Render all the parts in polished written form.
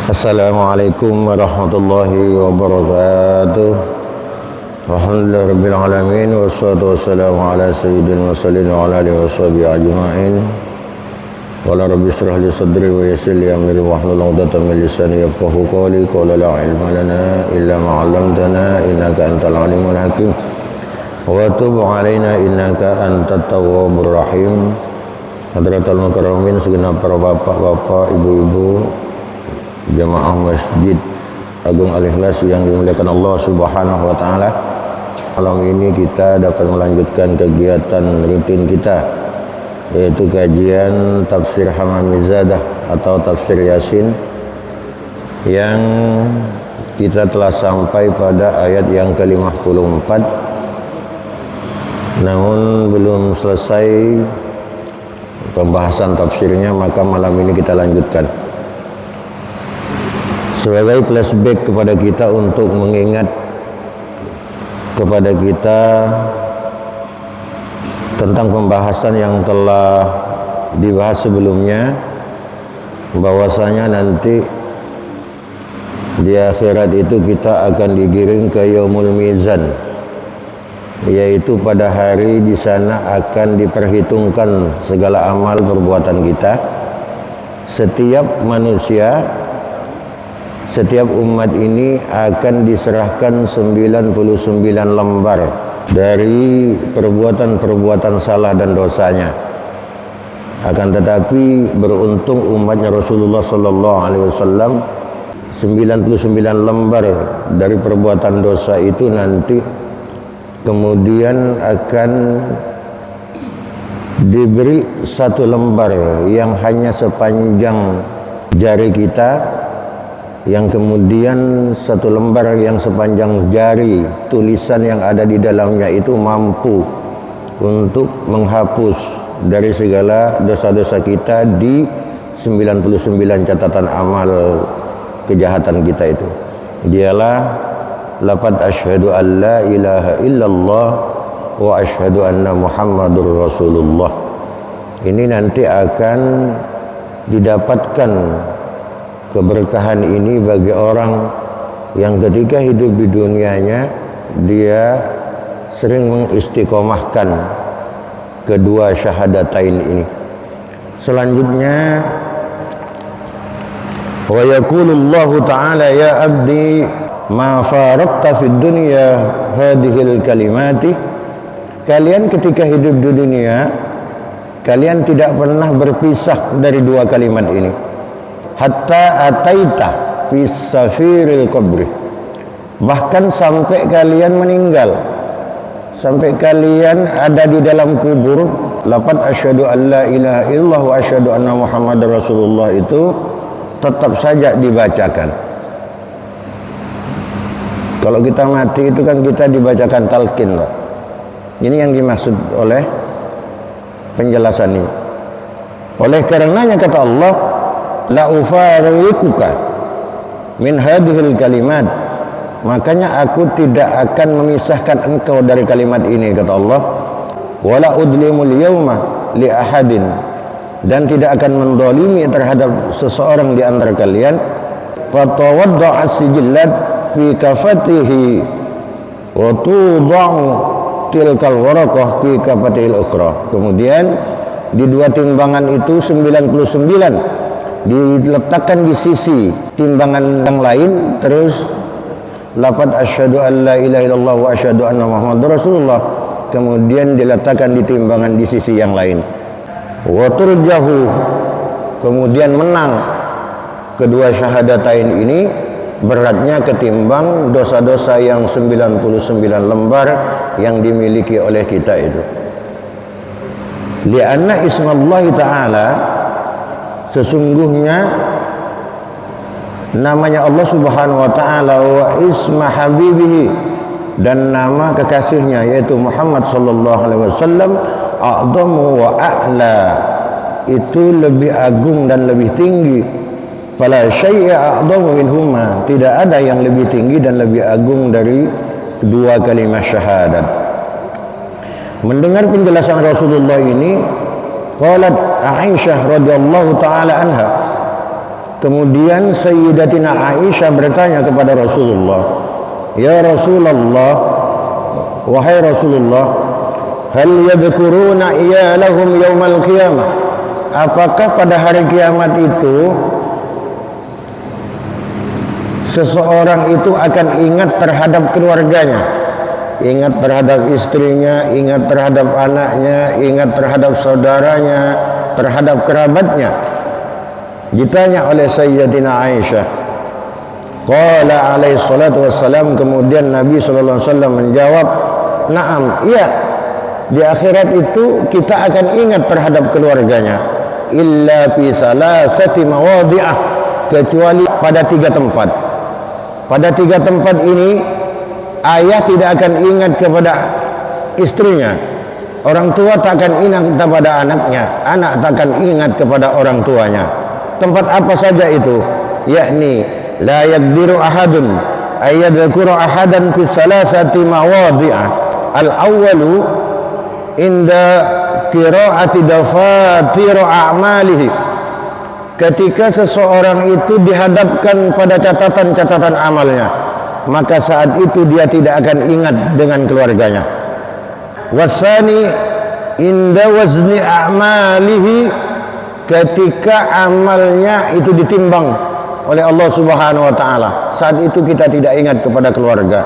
Assalamualaikum warahmatullahi wabarakatuh. Alhamdulillahirabbil alamin wassalatu wassalamu ala sayyidil mursalin wa ala alihi washabihi ajmain. Qala rabbi shrah li sadri wa yassir li amri wahlul 'uqdatam min lisani yafqahu qawli. Qala la ilma lana illa ma 'allamtana innaka antal alimul hakim. Wa tub 'alaina innaka antat tawwabur rahim. Hadratul mukarramin, segenap para bapak-bapak, ibu-ibu jamaah Masjid Agung Al-Ikhlas yang dimuliakan Allah Subhanahu wa taala. Malam ini kita dapat melanjutkan kegiatan rutin kita, yaitu kajian tafsir Hamamizadah atau tafsir Yasin, yang kita telah sampai pada ayat yang ke-54, namun belum selesai pembahasan tafsirnya, maka malam ini kita lanjutkan sebagai flashback kepada kita untuk mengingat kepada kita tentang pembahasan yang telah dibahas sebelumnya, bahwasanya nanti di akhirat itu kita akan digiring ke Yaumul Mizan, yaitu pada hari di sana akan diperhitungkan segala amal perbuatan kita. Setiap manusia, setiap umat ini akan diserahkan 99 lembar dari perbuatan-perbuatan salah dan dosanya. Akan tetapi beruntung umatnya Rasulullah sallallahu alaihi wasallam, 99 lembar dari perbuatan dosa itu nanti kemudian akan diberi satu lembar yang hanya sepanjang jari kita, yang kemudian satu lembar yang sepanjang jari, tulisan yang ada di dalamnya itu mampu untuk menghapus dari segala dosa-dosa kita di 99 catatan amal kejahatan kita itu. Dialah laqad asyhadu an la ilaha illallah wa asyhadu anna muhammadur rasulullah. Ini nanti akan didapatkan keberkahan ini bagi orang yang ketika hidup di dunianya dia sering mengistiqomahkan kedua syahadatain ini. Selanjutnya, wa yaqulullahu ta'ala ya abdi ma faraqta fid dunya hadhil kalimati. Kalian ketika hidup di dunia, kalian tidak pernah berpisah dari dua kalimat ini. Hatta ataita fi safiril qabri, bahkan sampai kalian meninggal, sampai kalian ada di dalam kubur. Laqad asyhadu an la ilaha illallah wa asyhadu anna muhammadar rasulullah itu tetap saja dibacakan. Kalau kita mati itu kan kita dibacakan talqin, Pak. Ini yang dimaksud oleh penjelasan ini. Oleh karenanya kata Allah, la ufarikuka min hadhil kalimat, makanya aku tidak akan memisahkan engkau dari kalimat ini, kata Allah. Wala udlimul yawma li ahadin, dan tidak akan mendolimi terhadap seseorang di antara kalian. Fatawadda'a sijillat fi kafatihi wa tuda'u tilkal waraqah fi kafatihil ukhra. Kemudian di dua timbangan itu 99 diletakkan di sisi timbangan yang lain, terus laqad asyhadu an la ilaha illallah wa asyhadu anna muhammadar rasulullah, kemudian diletakkan di timbangan di sisi yang lain. Wa turjahu, kemudian menang kedua syahadatain ini beratnya ketimbang dosa-dosa yang 99 lembar yang dimiliki oleh kita itu. Li'anna ismallahi ta'ala, sesungguhnya namanya Allah Subhanahu wa taala, wa isma habibihi, dan nama kekasihnya yaitu Muhammad sallallahu alaihi wasallam, a'dhamu wa a'la, itu lebih agung dan lebih tinggi. Fala syai'a a'dhamu minhuma, tidak ada yang lebih tinggi dan lebih agung dari kedua kalimat syahadat. Mendengar penjelasan Rasulullah ini, qalat Aisyah radhiyallahu taala anha, Kemudian Sayyidatina Aisyah bertanya kepada Rasulullah, "Ya Rasulullah, wahai Rasulullah, hal yadhkuruna iyalahum yaumal qiyamah?" Apakah pada hari kiamat itu seseorang itu akan ingat terhadap keluarganya, ingat terhadap istrinya, ingat terhadap anaknya, ingat terhadap saudaranya, terhadap kerabatnya? Ditanya oleh Sayyidatina Aisyah. Qala alaihi salatu wassalam, kemudian Nabi sallallahu alaihi wasallam menjawab, "Na'am, iya. Di akhirat itu kita akan ingat terhadap keluarganya, illa fi salasati mawadhi'ah, kecuali pada 3 tempat. Pada 3 tempat ini ayah tidak akan ingat kepada istrinya, orang tua tak akan ingat kepada anaknya, anak tak akan ingat kepada orang tuanya. Tempat apa saja itu? Yakni la yaqdiru ahadun ayyadhkura ahadan fi salasati mawadhi'ah. Al-awwalu inda qira'ati dafatir a'malihi. Ketika seseorang itu dihadapkan pada catatan-catatan amalnya, maka saat itu dia tidak akan ingat dengan keluarganya. Wasani inda wazni a'malihi, ketika amalnya itu ditimbang oleh Allah Subhanahu wa taala, saat itu kita tidak ingat kepada keluarga.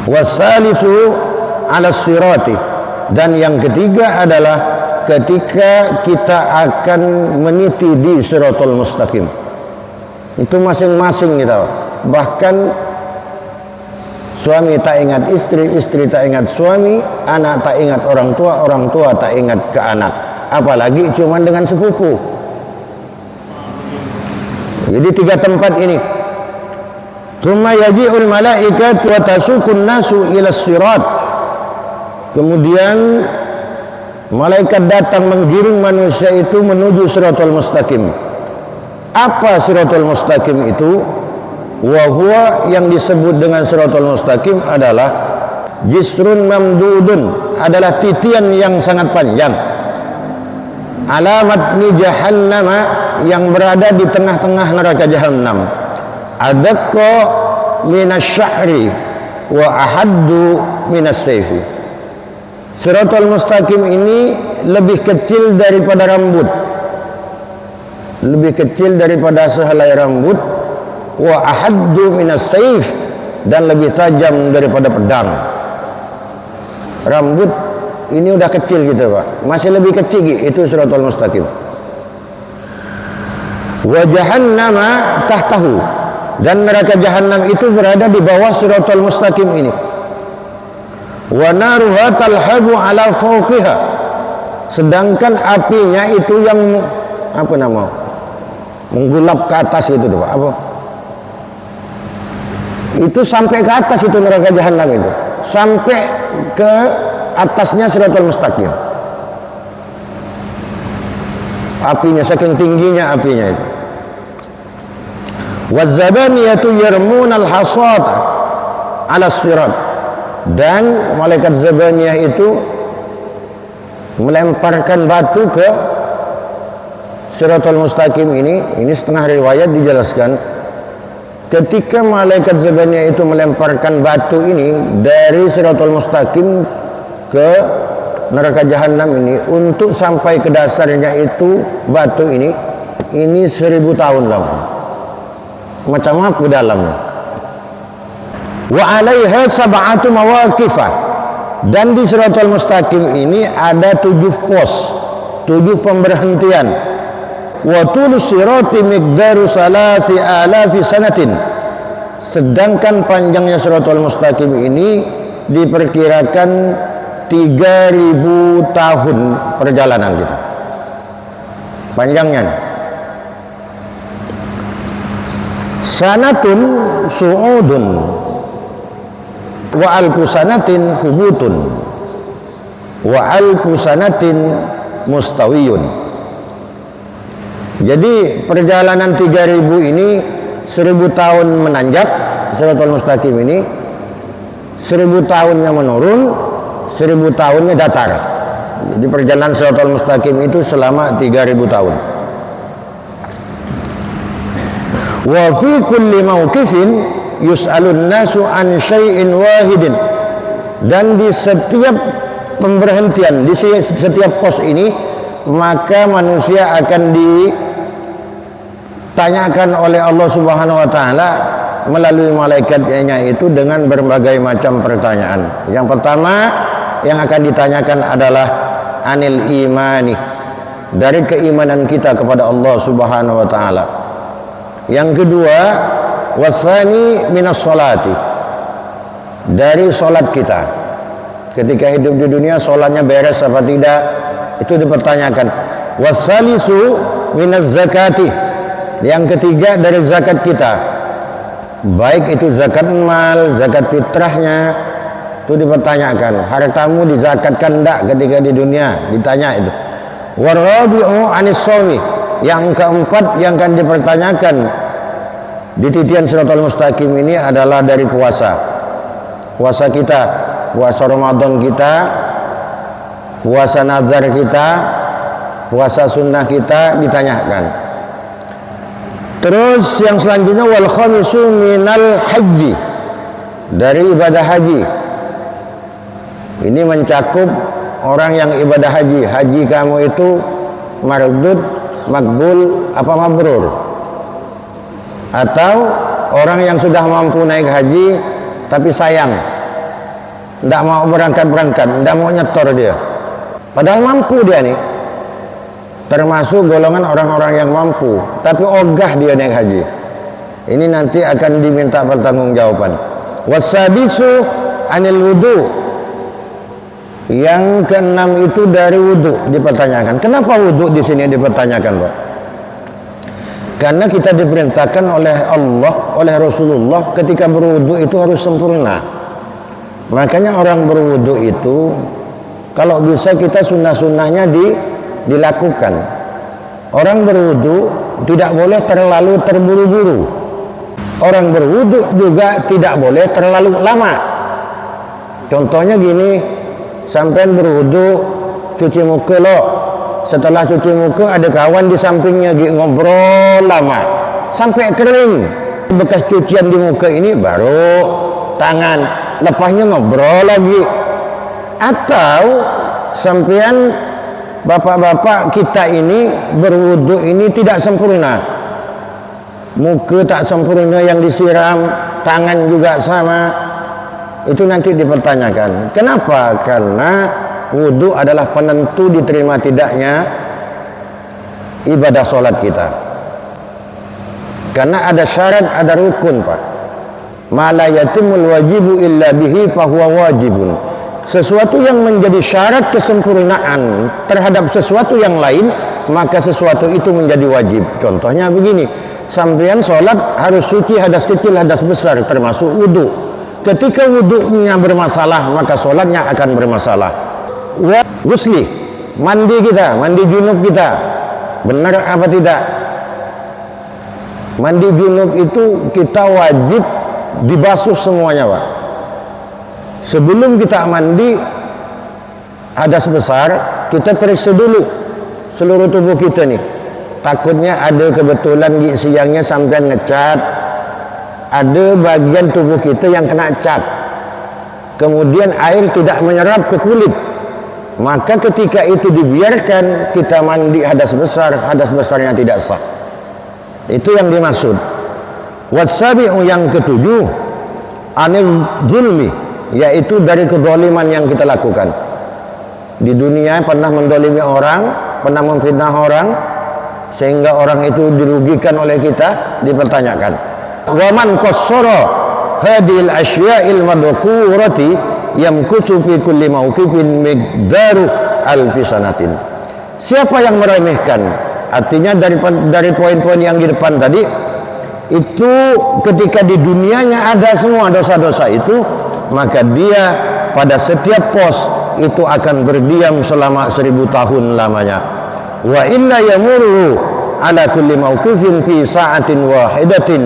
Wasalisu ala sirati, dan yang ketiga adalah ketika kita akan meniti di siratal mustaqim. Itu masing-masing kita. Bahkan suami tak ingat istri, istri tak ingat suami, anak tak ingat orang tua tak ingat ke anak. Apalagi cuma dengan sepupu. Jadi 3 tempat ini. Tsumma yaji'ul malaikatu wa tasukun nasu ila sirat. Kemudian malaikat datang menggiring manusia itu menuju siratal mustaqim. Apa siratal mustaqim itu? Wa huwa, yang disebut dengan siratal mustaqim adalah jisrun mamdudun, adalah titian yang sangat panjang. Alamat ni jahannama, yang berada di tengah-tengah neraka jahannam. Adakko minas sya'ri wa ahaddu minas sayfi. Siratal mustaqim ini lebih kecil daripada rambut, lebih kecil daripada sehelai rambut. Wa ahaddu minas sayf, dan lebih tajam daripada pedang. Rambut ini udah kecil gitu Pak, masih lebih kecil itu siratal mustaqim. Wa jahannama tahtahu, dan neraka jahannam itu berada di bawah siratal mustaqim ini. Wa naruha talhabu ala fawqiha, sedangkan apinya itu yang apa nama, menggulap ke atas itu Pak, apa? Itu sampai ke atas itu neraka jahannam itu, sampai ke atasnya siratal mustaqim. Apinya saking tingginya apinya itu. Wazzabaniyatu yarmunal hasata ala sirat, dan malaikat zabaniyah itu melemparkan batu ke siratal mustaqim ini. Ini setengah riwayat dijelaskan, ketika malaikat zabaniyah itu melemparkan batu ini dari siratal mustaqim ke neraka jahannam ini, untuk sampai ke dasarnya itu batu ini 1000 tahun lama, macam apa dalamnya. Wa alaiha sab'atu mawaqifah, dan di siratal mustaqim ini ada 7 pos, 7 pemberhentian. Wa tul sirati miqdaru 3000 sanatin, sedangkan panjangnya siratal mustaqim ini diperkirakan 3000 tahun perjalanan kita, panjangnya. Sanatun su'udun wa alfu sanatin hubutun wa alfu sanatin mustawiyun. Jadi perjalanan 3000 ini 1000 tahun menanjak siratal mustaqim ini, 1000 tahunnya menurun, 1000 tahunnya datar. Jadi perjalanan siratal mustaqim itu selama 3000 tahun. Wa fi kulli mauqifin yus'alun nasu an syai'in wahidin. Dan di setiap pemberhentian, di setiap pos ini, maka manusia akan ditanyakan oleh Allah Subhanahu wa taala melalui malaikatnya itu dengan berbagai macam pertanyaan. Yang pertama yang akan ditanyakan adalah anil imani, dari keimanan kita kepada Allah Subhanahu wa taala. Yang kedua, wasani minas salati, dari salat kita. Ketika hidup di dunia salatnya beres apa tidak, itu dipertanyakan. Wasalisu minaz zakati, yang ketiga dari zakat kita, baik itu zakat mal, zakat fitrahnya, itu dipertanyakan. Hartamu dizakatkan enggak ketika di dunia, ditanya itu. Warabi'u anis shaumi, yang keempat yang akan dipertanyakan di titian Shiratal Mustaqim ini adalah dari puasa. Puasa kita, puasa Ramadan kita, puasa nazar kita, puasa sunnah kita ditanyakan. Terus yang selanjutnya wal khamisu minal haji, dari ibadah haji. Ini mencakup orang yang ibadah haji. Haji kamu itu mardud, makbul, apa mabrur? Atau orang yang sudah mampu naik haji tapi sayang, tidak mau berangkat, tidak mau nyetor dia, padahal mampu dia nih, termasuk golongan orang-orang yang mampu tapi ogah dia naik haji. Ini nanti akan diminta pertanggungjawaban. Wasadisu anil wudu, yang keenam itu dari wudu dipertanyakan. Kenapa wudu di sini dipertanyakan, Pak? Karena kita diperintahkan oleh Allah, oleh Rasulullah, ketika berwudu itu harus sempurna. Makanya orang berwudu itu kalau bisa kita sunnah-sunnahnya dilakukan. Orang berwudu tidak boleh terlalu terburu-buru. Orang berwudu juga tidak boleh terlalu lama. Contohnya gini, sampai berwudu cuci muka lo, setelah cuci muka ada kawan di sampingnya ngobrol lama sampai kering bekas cucian di muka ini, baru tangan, lepasnya ngobrol lagi. Atau sampean bapak-bapak kita ini berwudu ini tidak sempurna, muka tak sempurna yang disiram, tangan juga sama, itu nanti dipertanyakan. Kenapa? Karena wudu adalah penentu diterima tidaknya ibadah sholat kita. Karena ada syarat, ada rukun, Pak. Ma la yatimul wajibu illa bihi fahuwa wajibun. Sesuatu yang menjadi syarat kesempurnaan terhadap sesuatu yang lain, maka sesuatu itu menjadi wajib. Contohnya begini, sampean sholat harus suci hadas kecil, hadas besar, termasuk wudu. Ketika wudunya bermasalah, maka sholatnya akan bermasalah. Ghusli, mandi kita, mandi junub kita, benar apa tidak? Mandi junub itu kita wajib dibasuh semuanya, Pak. Sebelum kita mandi hadas besar, kita periksa dulu seluruh tubuh kita nih. Takutnya ada kebetulan di siangnya sampai ngecat, ada bagian tubuh kita yang kena cat, kemudian air tidak menyerap ke kulit, maka ketika itu dibiarkan kita mandi hadas besar, hadas besarnya tidak sah. Itu yang dimaksud. Wasabi'u, yang ketujuh, anil zulmi, yaitu dari kedoliman yang kita lakukan di dunia. Pernah mendolimi orang, pernah memfitnah orang sehingga orang itu dirugikan oleh kita, dipertanyakan. Wa man qassara hadhil asya'il madhkurati yamkutu fi kulli mawqifin miqdaru alfi sanatin. Siapa yang meremehkan, artinya dari poin-poin yang di depan tadi itu, ketika di dunianya ada semua dosa-dosa itu, maka dia pada setiap pos itu akan berdiam selama 1000 tahun lamanya. Wa illa yamurru ala kulli mawqifin fi sa'atin wahidatin.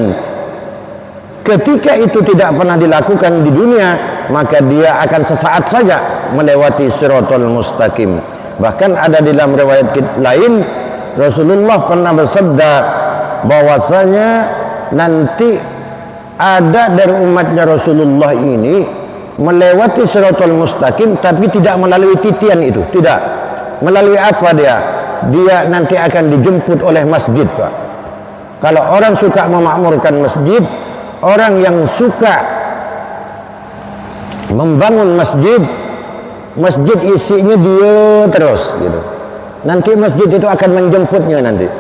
Ketika itu tidak pernah dilakukan di dunia, maka dia akan sesaat saja melewati Shiratal Mustaqim. Bahkan ada di dalam riwayat lain, Rasulullah pernah bersabda bahwasanya nanti ada dari umatnya Rasulullah ini melewati Shiratal Mustaqim tapi tidak melalui titian itu, tidak. Melalui apa dia? Dia nanti akan dijemput oleh masjid, Pak. Kalau orang suka memakmurkan masjid, orang yang suka membangun masjid, masjid isinya dia terus gitu. Nanti masjid itu akan menjemputnya, nanti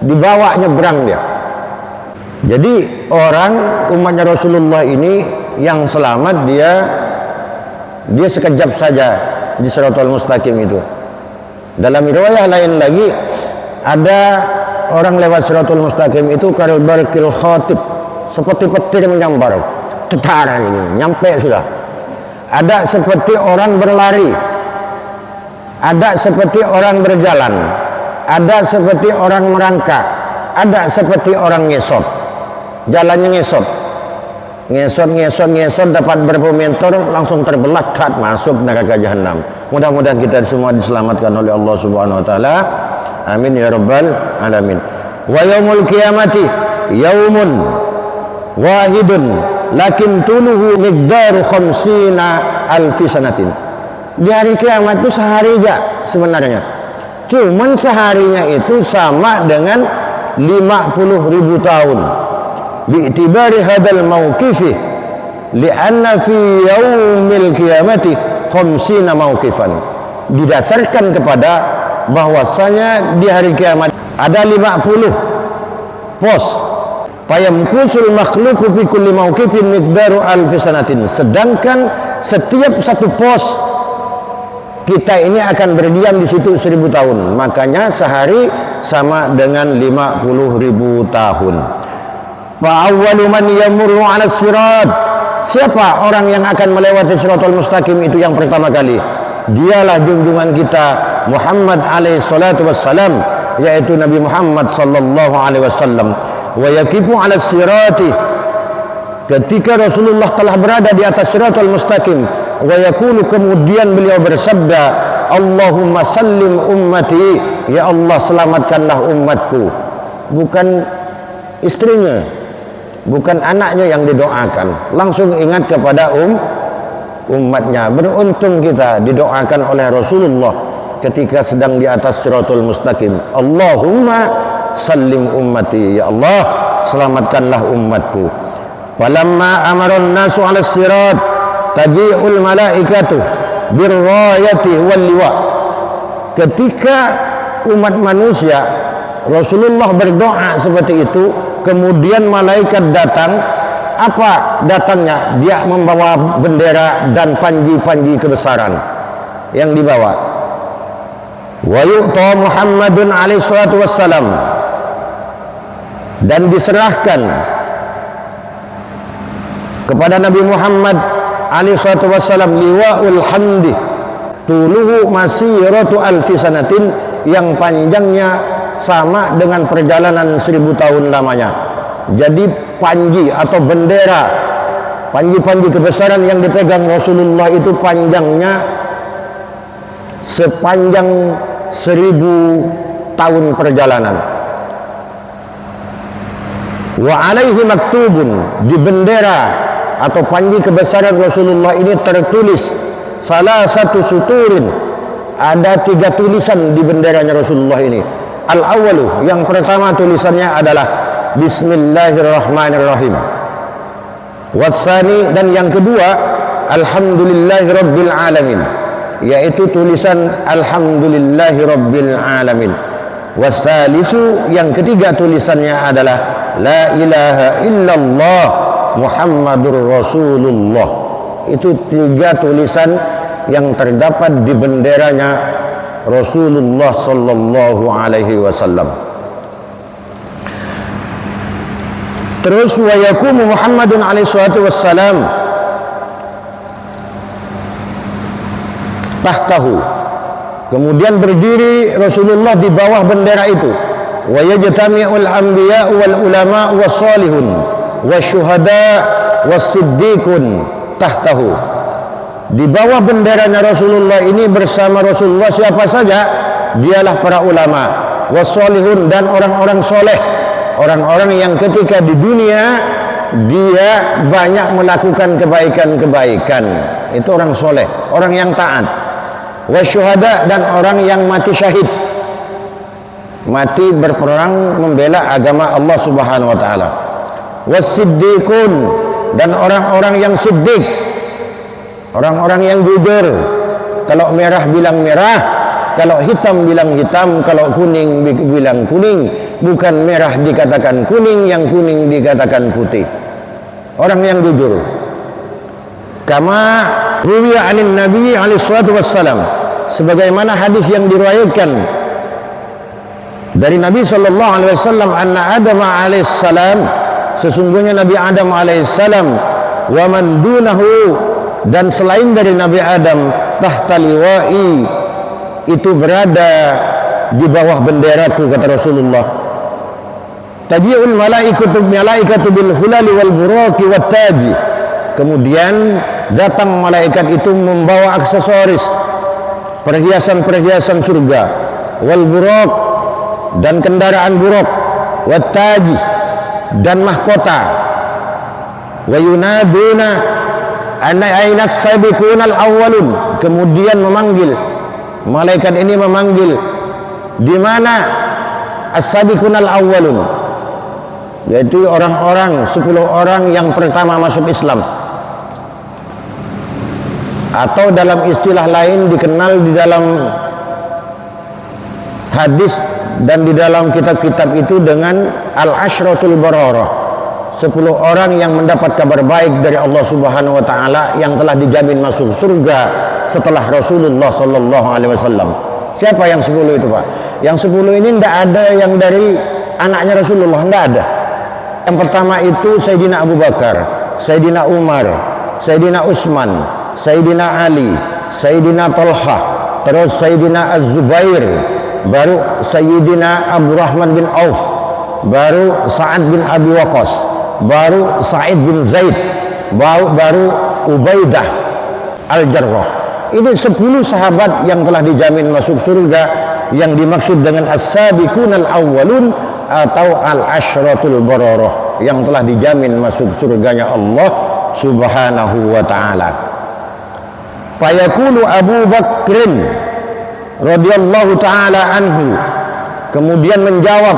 dibawa nyebrang dia. Jadi orang umatnya Rasulullah ini yang selamat dia sekejap saja di Shiratal Mustaqim itu. Dalam riwayah lain lagi ada orang lewat Shiratal Mustaqim itu kal barqil khatib, seperti petir menyambar, cetar ini nyampe sudah. Ada seperti orang berlari, ada seperti orang berjalan, ada seperti orang merangkak, ada seperti orang ngesot. Jalannya ngesot dapat berapa meter langsung terbelah masuk neraka jahanam. Mudah-mudahan kita semua diselamatkan oleh Allah Subhanahu wa taala. Amin ya rabbal alamin. Wa yaumul qiyamati yaumun wahidun lakin tuluhu miqdaru khamsina alfi sanatin. Di hari kiamat itu sehari aja sebenarnya. Cuman seharinya itu sama dengan 50.000 tahun. Bi'tibari hadal mauqifi li'anna fi yaumil qiyamati khamsina mauqifan. Didasarkan kepada bahwasanya di hari kiamat ada 50 pos. Fayamkusul makhluqu fi kulli mauqifin miqdaru alfi sanatin. Sedangkan setiap satu pos kita ini akan berdiam di situ 1000 tahun. Makanya sehari sama dengan 50.000 tahun. Fa'awwalu man yamurru 'ala sirat. Siapa orang yang akan melewati Shiratal Mustaqim itu yang pertama kali? Dialah junjungan kita Muhammad alaihi salatu wassalam, yaitu Nabi Muhammad sallallahu alaihi wasallam. Wa yaqifu 'ala sirati. Ketika Rasulullah telah berada di atas Shiratal Mustaqim, wa yaqulu, kemudian beliau bersabda, Allahumma sallim ummati, ya Allah selamatkanlah umatku. Bukan istrinya, bukan anaknya yang didoakan, langsung ingat kepada umatnya. Beruntung kita didoakan oleh Rasulullah ketika sedang di atas Shiratal Mustaqim. Allahumma sallim ummati, ya Allah selamatkanlah umatku. Falamma amaron nasu 'ala sirat taji'ul malaikatu birrayati wal liwa. Ketika umat manusia Rasulullah berdoa seperti itu, kemudian malaikat datang. Apa datangnya? Dia membawa bendera dan panji-panji kebesaran yang dibawa. Wa yu'ta Muhammadun alaihi salatu wassalam, dan diserahkan kepada Nabi Muhammad alaihi salatu wassalam liwa'ul hamdi tuluhu masiratu alfi sanatin, yang panjangnya sama dengan perjalanan 1000 tahun lamanya. Jadi panji atau bendera, panji-panji kebesaran yang dipegang Rasulullah itu panjangnya sepanjang 1000 tahun perjalanan. Wa alaihi maktubun, di bendera atau panji kebesaran Rasulullah ini tertulis salah satu suturin, ada 3 tulisan di benderanya Rasulullah ini. Al-awwalu, yang pertama tulisannya adalah Bismillahirrahmanirrahim. Watsani, dan yang kedua Alhamdulillahirabbil alamin, yaitu tulisan Alhamdulillahirabbil alamin. Watsalisu, yang ketiga tulisannya adalah La ilaha illallah Muhammadur Rasulullah. Itu 3 tulisan yang terdapat di benderanya Rasulullah sallallahu alaihi wasallam. Terus wa yaqumu Muhammadun alaihi salatu wassalam tahtahu, kemudian berdiri Rasulullah di bawah bendera itu. Wa yajtami'ul anbiya wal ulama was salihun wasyuhada wasiddiqun tahtahu. Di bawah benderanya Rasulullah ini bersama Rasulullah siapa saja? Dialah para ulama, wassolihun, dan orang-orang soleh, orang-orang yang ketika di dunia dia banyak melakukan kebaikan-kebaikan. Itu orang soleh, orang yang taat. Wasyuhada, dan orang yang mati syahid, mati berperang membela agama Allah Subhanahu wa taala. Wasiddiqun, dan orang-orang yang siddiq, orang-orang yang jujur. Kalau merah bilang merah, kalau hitam bilang hitam, kalau kuning bilang kuning. Bukan merah dikatakan kuning, yang kuning dikatakan putih. Orang yang jujur. Kama ruwiya 'anin Nabi alaihi salatu wassalam, sebagaimana hadis yang diriwayatkan dari Nabi sallallahu alaihi wasallam, anna Adam alaihi salam, sesungguhnya Nabi Adam alaihi salam, wa man dunahu, dan selain dari Nabi Adam, tahta liwa'i, itu berada di bawah benderaku, kata Rasulullah. Taji'ul malaikatu bil hulali wal buraqi wat taji, kemudian datang malaikat itu membawa aksesoris, perhiasan-perhiasan surga, wal buraq, dan kendaraan buraq, wat taji, dan mahkota. Wa yunaduna aina as-sabiqunal awwalun, kemudian memanggil, malaikat ini memanggil, di mana as-sabiqunal awwalun, yaitu orang-orang 10 orang yang pertama masuk Islam, atau dalam istilah lain dikenal di dalam hadis dan di dalam kitab-kitab itu dengan al-ashratul bararah, 10 orang yang mendapat kabar baik dari Allah Subhanahu wa taala, yang telah dijamin masuk surga setelah Rasulullah sallallahu alaihi wasallam. Siapa yang 10 itu, Pak? Yang 10 ini tidak ada yang dari anaknya Rasulullah, tidak ada. Yang pertama itu Sayyidina Abu Bakar, Sayyidina Umar, Sayyidina Utsman, Sayyidina Ali, Sayyidina Talha, terus Sayyidina Az-Zubair, baru Sayyidina Abdurrahman bin Auf, baru Sa'ad bin Abi Waqqas, baru Sa'id bin Zaid, baru Ubaidah Al-Jarrah. Ini 10 sahabat yang telah dijamin masuk surga, yang dimaksud dengan as-sabiqunal awwalun atau al-ashratul bararah, yang telah dijamin masuk surganya Allah Subhanahu wa taala. Fayaqulu Abu Bakrin radhiyallahu taala anhu, kemudian menjawab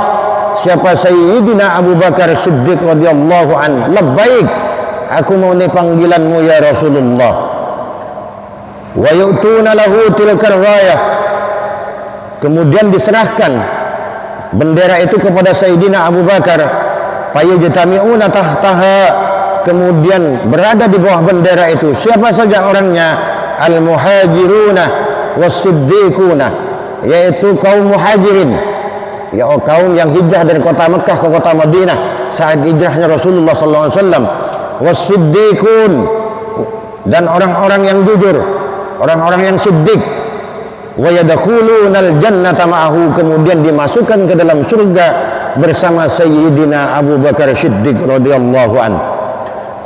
siapa Sayyidina Abu Bakar Siddiq radhiyallahu an, labbaik, aku mau nih panggilanmu ya Rasulullah. Wa yu'tuna lahu tilkar rayah, kemudian diserahkan bendera itu kepada Sayyidina Abu Bakar. Fayajtami'una tahtaha, kemudian berada di bawah bendera itu siapa saja orangnya? Al-muhajiruna was-siddiquna, yaitu kaum muhajirin, ya kaum yang hijrah dari kota Mekah ke kota Madinah saat hijrahnya Rasulullah sallallahu alaihi wasallam. Was-siddiqun, dan orang-orang yang jujur, orang-orang yang siddiq. Wa yadkhulunal jannata ma'ahu, kemudian dimasukkan ke dalam surga bersama Sayyidina Abu Bakar Siddiq radhiyallahu an.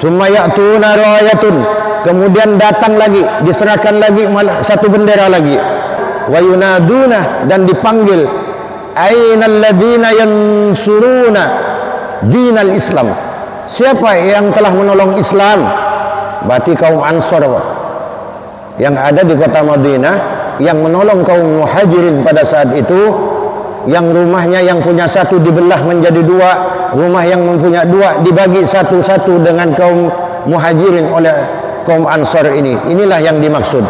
Tsumma ya'tuna rayatun, kemudian datang lagi, diserahkan lagi satu bendera lagi. Wa yunaduna, dan dipanggil, ainal ladina yansuruna dinal Islam, siapa yang telah menolong Islam? Berarti kaum Ansor, Pak, yang ada di kota Madinah, yang menolong kaum muhajirin pada saat itu, yang rumahnya yang punya satu dibelah menjadi 2, rumah yang mempunyai 2 dibagi satu-satu dengan kaum muhajirin oleh kaum Ansor ini. Inilah yang dimaksud.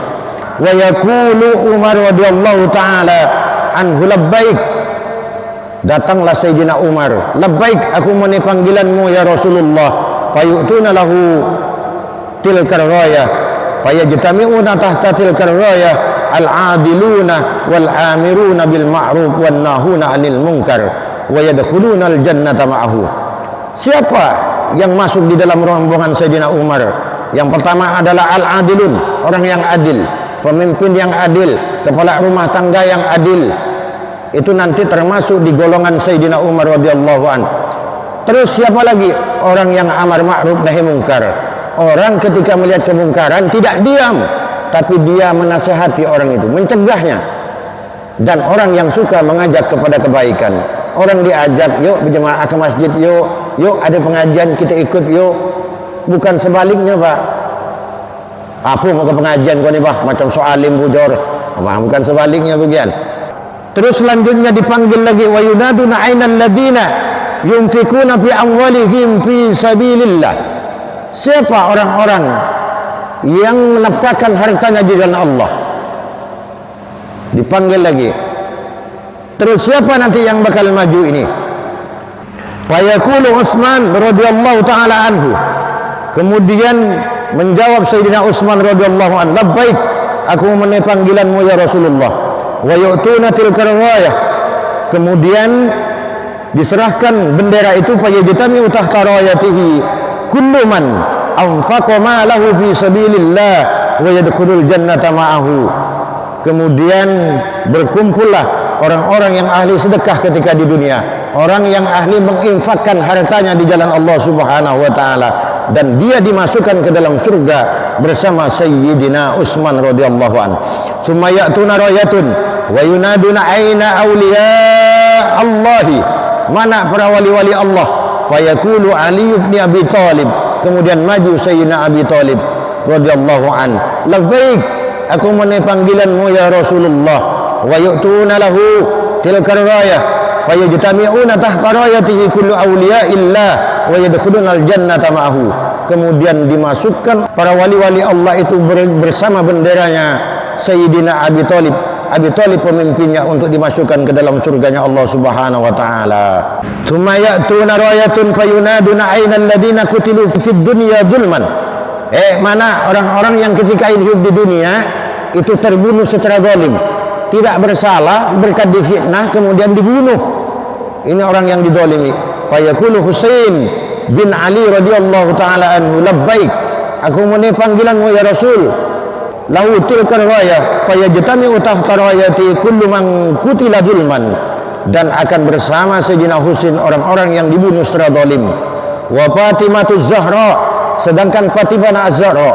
Wa yaqulu Umar radhiyallahu taala anhu, labbaik, datanglah Sayyidina Umar, labbaik, aku memenuhi panggilanmu ya Rasulullah. Fayu'tuna lahu tilkar rayah, fayajtami'una tahta tilkar rayah al-adiluna wal-amiruna bil ma'ruf wan nahuna 'anil munkar wa yadkhuluna al-jannata ma'ahu. Siapa yang masuk di dalam rombongan Sayyidina Umar? Yang pertama adalah al-adilun, orang yang adil, pemimpin yang adil, kepala rumah tangga yang adil. Itu nanti termasuk di golongan Sayyidina Umar radhiyallahu an. Terus siapa lagi? Orang yang amar ma'ruf nahi munkar. Orang ketika melihat kemungkaran tidak diam, tapi dia menasihati orang itu, mencegahnya. Dan orang yang suka mengajak kepada kebaikan. orang diajak, yuk berjemaah ke masjid, yuk ada pengajian kita ikut yuk. Bukan sebaliknya Pak. Apa mau ke pengajian kau ni Pak? Macam soalim bujur. Bukan sebaliknya bagian. Terus selanjutnya dipanggil lagi wa yunaduna ainal ladina yunfikuna fi amwalihim fi sabilillah. Siapa orang-orang yang menafkahkan hartanya di jalan Allah? Dipanggil lagi. Terus siapa nanti yang bakal maju ini? Fa yaqulu Utsman radhiyallahu taala anhu. Kemudian menjawab Sayyidina Utsman radhiyallahu anhu, labbaik, aku memenuhi panggilanmu ya Rasulullah. Wa yu'tuna tilkar rayah. Kemudian diserahkan bendera itu fayajtami tahta rayatihi kullu man anfaqa malahu fi sabilillah wa yadkhulul jannata ma'ahu. Kemudian berkumpullah orang-orang yang ahli sedekah ketika di dunia, orang yang ahli menginfakkan hartanya di jalan Allah Subhanahu wa taala, dan dia dimasukkan ke dalam surga bersama Sayyidina Utsman radhiyallahu anhu. Summa ya'tuna rayatun wa yunaduna aina awliya Allahi, mana para wali-wali Allah? Fa yaqulu Ali bin Abi Thalib, kemudian maju Sayyidina Abi Thalib radhiyallahu anhu, labbaik, aku memenuhi panggilanmu ya Rasulullah. Wa yu'tuna lahu tilkar rayah fa yajtami'una tahta rayatihi kullu awliya'illah wa yadkhulunal jannata ma'ahu. Kemudian dimasukkan para wali-wali Allah itu bersama benderanya Sayyidina Abi Thalib. Abi Thalib pemimpinnya, untuk dimasukkan ke dalam surganya Allah Subhanahu wa taala. Tsumma ya'tuna rayatun fayunaduna ainal ladina qutilu fid dunya dzulman. Mana orang-orang yang ketika hidup di dunia itu terbunuh secara zalim, tidak bersalah, berkat difitnah kemudian dibunuh. Ini orang yang dizalimi. Fa yaqulu Husain bin Ali radhiyallahu taala anhu, labbaik, aku memenuhi panggilanmu ya Rasul. Lahu tilkar rayah fa yajtami'u tahta rayati kullu man qutila zulman, dan akan bersama Sayyidina Husain orang-orang yang dibunuh secara zalim. Wa Fatimatuz Zahra, sedangkan Fatimah Az-Zahra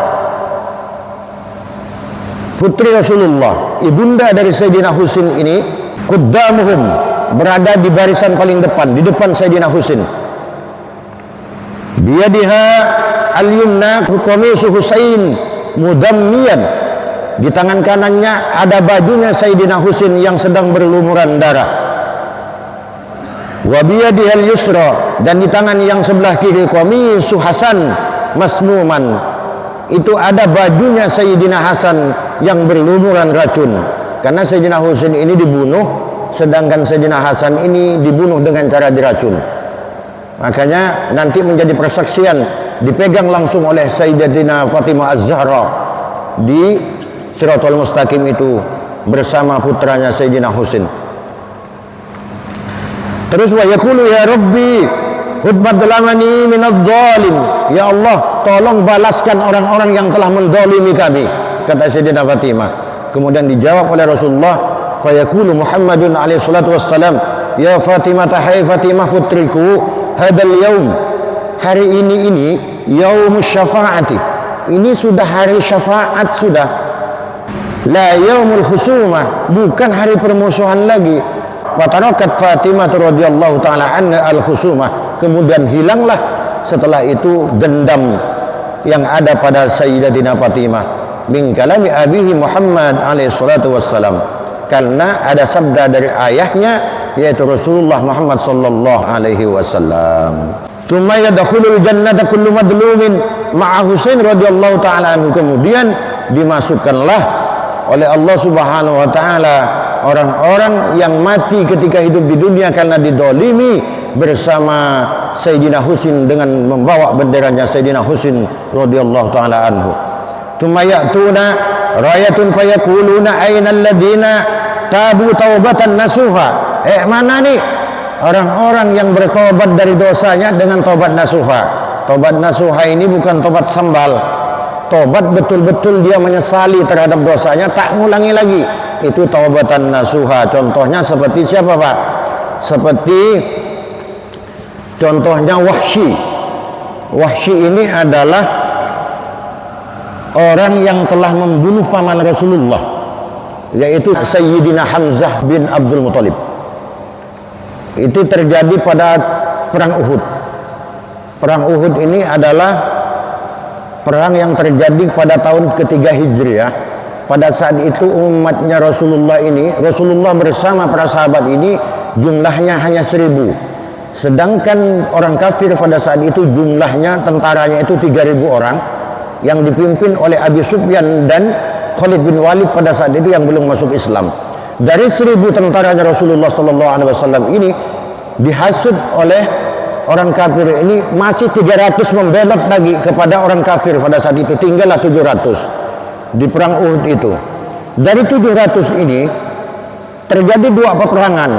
putri Rasulullah, ibunda dari Sayyidina Husain ini, quddamuhum, berada di barisan paling depan, di depan Sayyidina Husain. Biyadiha al-yumna qamisu Husain mudammiyan, di tangan kanannya ada bajunya Sayyidina Husain yang sedang berlumuran darah. Wa biyadiha al-yusra, dan di tangan yang sebelah kiri qamisu Hasan masmuman, itu ada bajunya Sayyidina Hasan yang berlumuran racun. Karena Sayyidina Husain ini dibunuh, sedangkan Sayyidina Hasan ini dibunuh dengan cara diracun. Makanya nanti menjadi persaksian, dipegang langsung oleh Sayyidatina Fatimah Az-Zahra di Shirathul Mustaqim itu bersama putranya Sayyidina Husain. Terus wa yaqulu ya Rabbi khudbat dalamani minadh-dhalim, ya Allah tolong balaskan orang-orang yang telah mendolimi kami, kata Sayyidina Fatimah. Kemudian dijawab oleh Rasulullah, fa yaqulu Muhammadun alaihi salatu wassalam, ya Fatimah, hai Fatimah putriku, hadal yaum, hari ini yaumus syafaati, ini sudah hari syafaat sudah. La yaumul khusumah, bukan hari permusuhan lagi. Watarakat Fatimah radhiyallahu taala anha al-khusumah, kemudian hilanglah setelah itu dendam yang ada pada Sayyidatina Fatimah min kalami abihi Muhammad alaihi salatu wassalam, karena ada sabda dari ayahnya yaitu Rasulullah Muhammad sallallahu alaihi wasallam. Tsumma yadkhulul jannata kullu madlumin ma'a Husain radhiyallahu taala anhu, kemudian dimasukkanlah oleh Allah Subhanahu wa taala orang-orang yang mati ketika hidup di dunia karena didolimi bersama Sayyidina Husain dengan membawa benderanya Sayyidina Husain radhiyallahu taala anhu. Tsumma ya'tuna rayatun fayaquluna aina alladziina tabu taubatan nasuha. Mana nih orang-orang yang bertobat dari dosanya dengan tobat nasuha. Tobat nasuha ini bukan tobat sambal. Tobat betul-betul dia menyesali terhadap dosanya, tak ngulangi lagi. Itu taubatan nasuha. Contohnya seperti siapa Pak? Seperti contohnya Wahsy. Wahsy ini adalah orang yang telah membunuh paman Rasulullah, yaitu Sayyidina Hamzah bin Abdul Muthalib. Itu terjadi pada perang Uhud. Perang Uhud ini adalah perang yang terjadi pada tahun ketiga Hijriah. Pada saat itu umatnya Rasulullah ini, Rasulullah bersama para sahabat ini jumlahnya hanya 1000. Sedangkan orang kafir pada saat itu jumlahnya, tentaranya itu 3000 orang, yang dipimpin oleh Abi Sufyan dan Khalid bin Walid pada saat itu yang belum masuk Islam. Dari 1000 tentaranya Rasulullah SAW ini dihasut oleh orang kafir ini, masih 300 membelot lagi kepada orang kafir pada saat itu, tinggallah 700 di perang Uhud itu. Dari 700 ini terjadi 2 peperangan.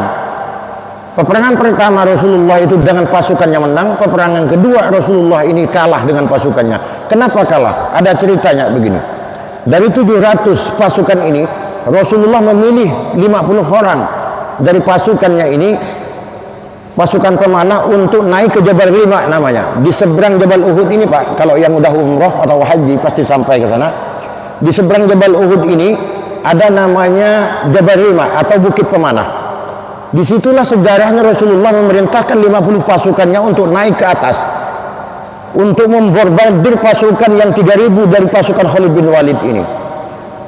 Peperangan pertama Rasulullah itu dengan pasukannya menang, peperangan kedua Rasulullah ini kalah dengan pasukannya. Kenapa kalah? Ada ceritanya begini. Dari 700 pasukan ini Rasulullah memilih 50 orang dari pasukannya ini, pasukan pemanah, untuk naik ke Jabal Rima namanya. Di seberang Jabal Uhud ini Pak, kalau yang udah umroh atau haji pasti sampai ke sana. Di seberang Jabal Uhud ini ada namanya Jabal Rima atau Bukit Pemanah. Disitulah sejarahnya Rasulullah memerintahkan 50 pasukannya untuk naik ke atas, untuk membombardir pasukan yang 3000 dari pasukan Khalid bin Walid ini.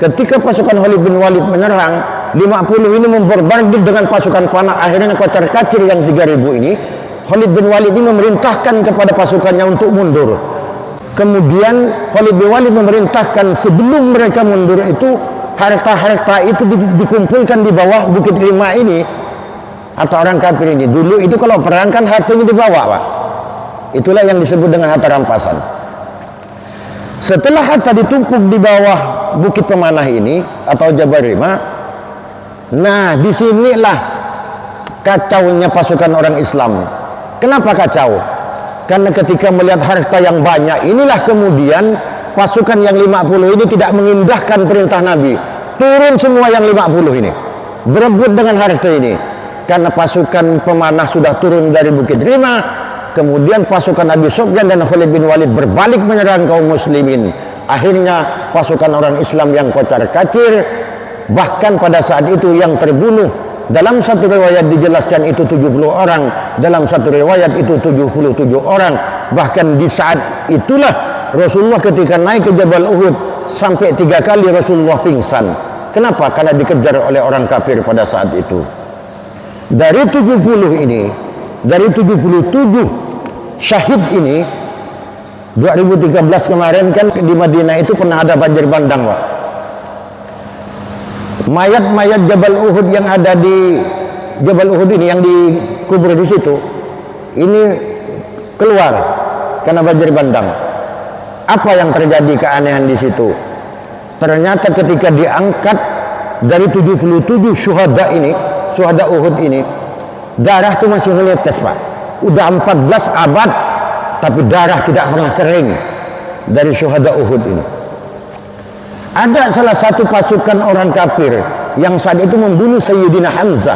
Ketika pasukan Khalid bin Walid menyerang, 50 ini membombardir dengan pasukan panah, akhirnya kocar-kacir yang 3000 ini. Khalid bin Walid ini memerintahkan kepada pasukannya untuk mundur. Kemudian Khalid bin Walid memerintahkan sebelum mereka mundur itu, harta-harta itu dikumpulkan di bawah Bukit Rima ini, atau orang kafir ini. Dulu itu kalau perang kan hartanya dibawa Pak. Itulah yang disebut dengan harta rampasan. Setelah harta ditumpuk di bawah Bukit Pemanah ini atau Jabal Rima, nah disinilah kacaunya pasukan orang Islam. Kenapa kacau? Karena ketika melihat harta yang banyak, inilah kemudian pasukan yang 50 ini tidak mengindahkan perintah Nabi. Turun semua yang 50 ini, berebut dengan harta ini. Karena pasukan pemanah sudah turun dari Bukit Rima, kemudian pasukan Abi Sufyan dan Khalid bin Walid berbalik menyerang kaum muslimin. Akhirnya pasukan orang Islam yang kocar-kacir, bahkan pada saat itu yang terbunuh, dalam satu riwayat dijelaskan itu 70 orang, dalam satu riwayat itu 77 orang. Bahkan di saat itulah Rasulullah ketika naik ke Jabal Uhud sampai 3 kali Rasulullah pingsan. Kenapa? Karena dikejar oleh orang kafir pada saat itu. Dari 70 ini, dari 77 syahid ini, 2013 kemarin kan di Madinah itu pernah ada banjir bandang Pak. Mayat-mayat Jabal Uhud yang ada di Jabal Uhud ini, yang dikubur di situ, ini keluar karena banjir bandang. Apa yang terjadi keanehan di situ? Ternyata ketika diangkat dari 77 syuhada ini, syuhada Uhud ini, darah itu masih menetes Pak. Udah 14 abad tapi darah tidak pernah kering dari syuhada Uhud ini. Ada salah satu pasukan orang kafir yang saat itu membunuh Sayyidina Hamzah,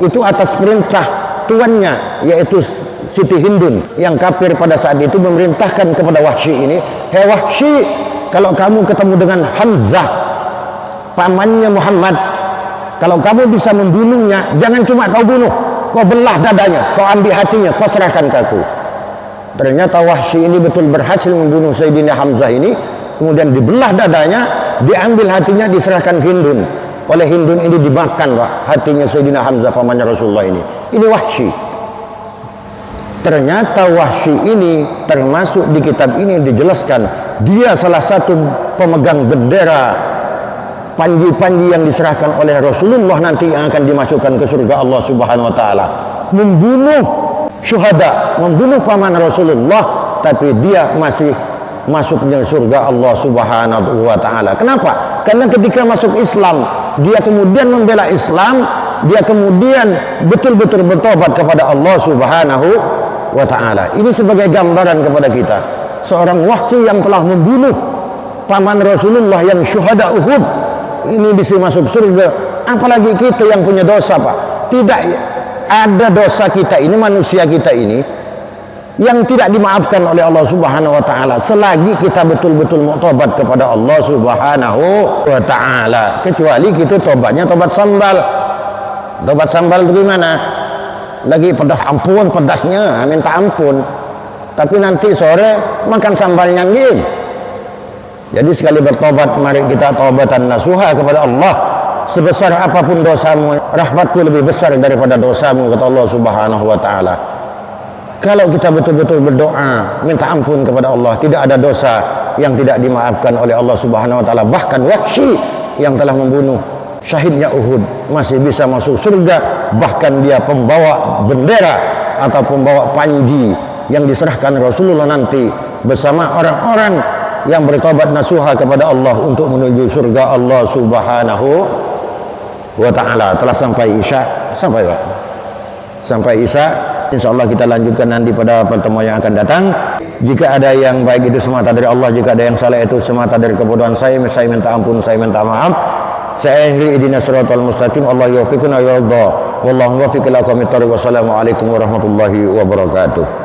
itu atas perintah tuannya yaitu Siti Hindun yang kafir pada saat itu memerintahkan kepada Wahsy ini, "Hei Wahsy, kalau kamu ketemu dengan Hamzah pamannya Muhammad, kalau kamu bisa membunuhnya, jangan cuma kau bunuh, kau belah dadanya, kau ambil hatinya, kau serahkan ke aku." Ternyata Wahsy ini betul berhasil membunuh Sayyidina Hamzah ini. Kemudian dibelah dadanya, diambil hatinya, diserahkan Hindun. Oleh Hindun ini dimakan Pak, hatinya Sayyidina Hamzah pamannya Rasulullah ini. Ini Wahsy. Ternyata Wahsy ini termasuk di kitab ini dijelaskan, dia salah satu pemegang bendera panji-panji yang diserahkan oleh Rasulullah nanti yang akan dimasukkan ke surga Allah Subhanahu wa taala. Membunuh syuhada, membunuh paman Rasulullah, tapi dia masih masuknya surga Allah Subhanahu wa taala. Kenapa? Karena ketika masuk Islam, dia kemudian membela Islam, dia kemudian betul-betul bertobat kepada Allah Subhanahu wa taala. Ini sebagai gambaran kepada kita, seorang Wahsy yang telah membunuh paman Rasulullah yang syuhada Uhud ini bisa masuk surga. Apalagi kita yang punya dosa Pak. Tidak ada dosa kita ini, manusia kita ini, yang tidak dimaafkan oleh Allah Subhanahu wa taala selagi kita betul-betul mau tobat kepada Allah Subhanahu wa taala. Kecuali kita tobatnya tobat sambal. Tobat sambal itu gimana? lagi pedas, ampun pedasnya, minta ampun. Tapi nanti sore makan sambalnya ngin. Jadi sekali bertobat, mari kita taubatan nasuha kepada Allah. Sebesar apapun dosamu, rahmatku lebih besar daripada dosamu, kata Allah Subhanahu wa taala. Kalau kita betul-betul berdoa minta ampun kepada Allah, tidak ada dosa yang tidak dimaafkan oleh Allah Subhanahu wa taala. Bahkan Wahsy yang telah membunuh syahidnya Uhud masih bisa masuk surga, bahkan dia pembawa bendera atau pembawa panji yang diserahkan Rasulullah nanti bersama orang-orang yang bertobat nasuha kepada Allah untuk menuju surga Allah Subhanahu wa ta'ala. Telah sampai Isya, sampai Pak, sampai Isya. InsyaAllah kita lanjutkan nanti pada pertemuan yang akan datang. Jika ada yang baik itu semata dari Allah, jika ada yang salah itu semata dari kebodohan saya minta ampun, saya minta maaf. Saya akhiri ihdinas siratal mustaqim. Allah yuwaffiquna wa yarda. Wallahu muwaffiq ila aqwamit thoriq. Wassalamualaikum warahmatullahi wabarakatuh.